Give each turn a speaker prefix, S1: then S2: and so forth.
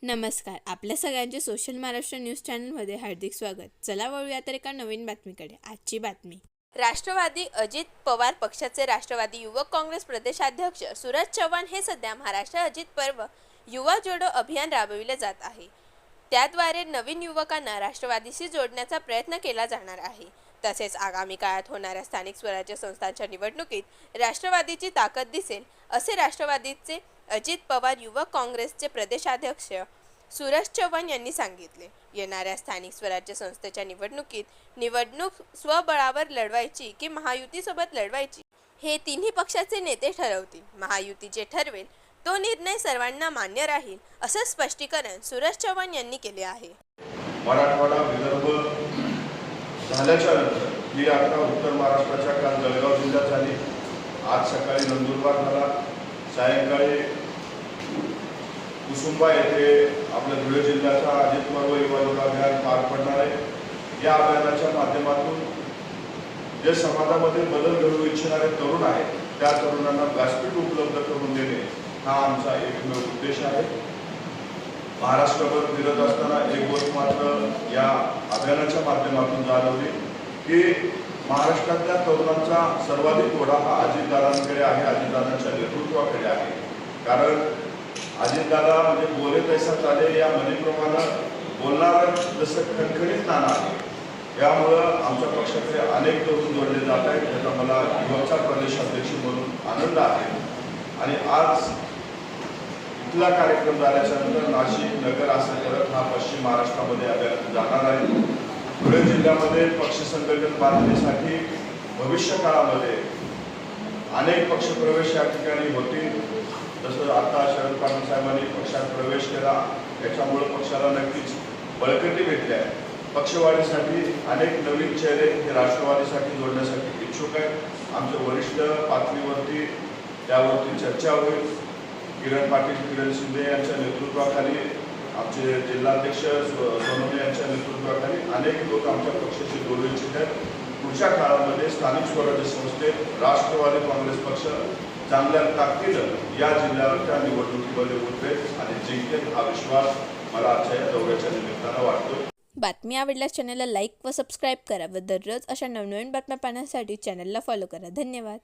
S1: नमस्कार. आपल्या सगळ्यांचे सोशल महाराष्ट्र न्यूज चॅनलमध्ये हार्दिक स्वागत. चला वळूया तर एका नवीन बातमीकडे. आजची बातमी. राष्ट्रवादी अजित पवार पक्षाचे राष्ट्रवादी युवक काँग्रेस प्रदेशाध्यक्ष सूरज चव्हाण हे सध्या महाराष्ट्र अजित पर्व युवा जोडो अभियान राबविले जात आहे. त्याद्वारे नवीन युवकांना राष्ट्रवादीशी जोडण्याचा प्रयत्न केला जाणार आहे. तसेच आगामी काळात होणाऱ्या स्थानिक स्वराज्य संस्थांच्या निवडणुकीत राष्ट्रवादीची ताकद दिसेल असे राष्ट्रवादीचे अजित पवार युवक काँग्रेसचे प्रदेशाध्यक्ष सूरज चव्हाण यांनी सांगितले. येणाऱ्या स्थानिक स्वराज्य संस्थेच्या निवडणूक स्वबळावर लढवायची की महायुतीसोबत लढवायची हे तिन्ही पक्षाचे नेते ठरवतील. महायुती जे ठरवेल तो निर्णय सर्वांना मान्य राहील असं स्पष्टीकरण सूरज चव्हाण यांनी केले आहे.
S2: मराठवाडा विदर्भ झाल्याच्या नंतर ही यात्रा उत्तर महाराष्ट्राच्या काल जळगाव जिल्ह्यात झाली. आज सकाळी नंदुरबार झाला. सायंकाळी कुसुंबा येथे आपल्या धुळे जिल्ह्याचा अजित पर्व युवा जोडो अभियान पार पडणार आहे. या अभियानाच्या माध्यमातून जे समाजामध्ये बदल घडवू इच्छिणारे तरुण आहेत त्या तरुणांना व्यासपीठ उपलब्ध करून देणे हा आमचा एकमेव उद्देश आहे. महाराष्ट्रभर फिरत असताना एक गोष्ट मात्र या अभियानाच्या माध्यमातून जाणवली की महाराष्ट्रातल्या तरुणांचा सर्वाधिक ओढा हा अजितदादांकडे आहे, अजितदादांच्या नेतृत्वाकडे आहे. कारण अजितदादा म्हणजे बोले तैसा चाले या म्हणीप्रमाणे बोलणारं जसं खणखणीत नाणं आहे. यामुळं आमच्या पक्षाकडे अनेक तरुण जोडले जात आहेत. त्याचा मला युवकचा प्रदेशाध्यक्ष म्हणून आनंद आहे. आणि आज इथला कार्यक्रम झाल्याच्या नंतर नाशिक नगर असं करत हा पश्चिम महाराष्ट्रामध्ये अभियान जाणार आहे. धुळे जिल्ह्यामध्ये पक्ष संघटन बांधणीसाठी भविष्य काळामध्ये अनेक पक्षप्रवेश या ठिकाणी होतील. जसं आता शरद पाटील साहेबांनी पक्षात प्रवेश केला त्याच्यामुळे पक्षाला नक्कीच बळकटी भेटली आहे. पक्षवाढीसाठी अनेक नवीन चेहरे हे राष्ट्रवादीसाठी जोडण्यासाठी इच्छुक आहेत. आमच्या वरिष्ठ पातळीवरती त्यावरती चर्चा होईल. किरण शिंदे यांच्या नेतृत्वाखाली आमचे जिल्हाध्यक्ष सोनवणे यांच्या नेतृत्वाखाली अनेक लोक आमच्या पक्षाशी जोडू इच्छित आहेत. पुढच्या काळामध्ये स्थानिक स्वराज्य संस्थेत राष्ट्रवादी काँग्रेस पक्ष चांगल्या ताकदीनं या जिल्ह्याच्या निवडणुकीमध्ये उतरेल आणि जिंकेल हा विश्वास मला आजच्या या दौऱ्याच्या निमित्तानं वाटतो.
S1: बातमी आवडल्यास चॅनलला लाईक व सबस्क्राईब करा व दररोज अशा नवनवीन बातम्या पाहण्यासाठी चॅनलला फॉलो करा. धन्यवाद.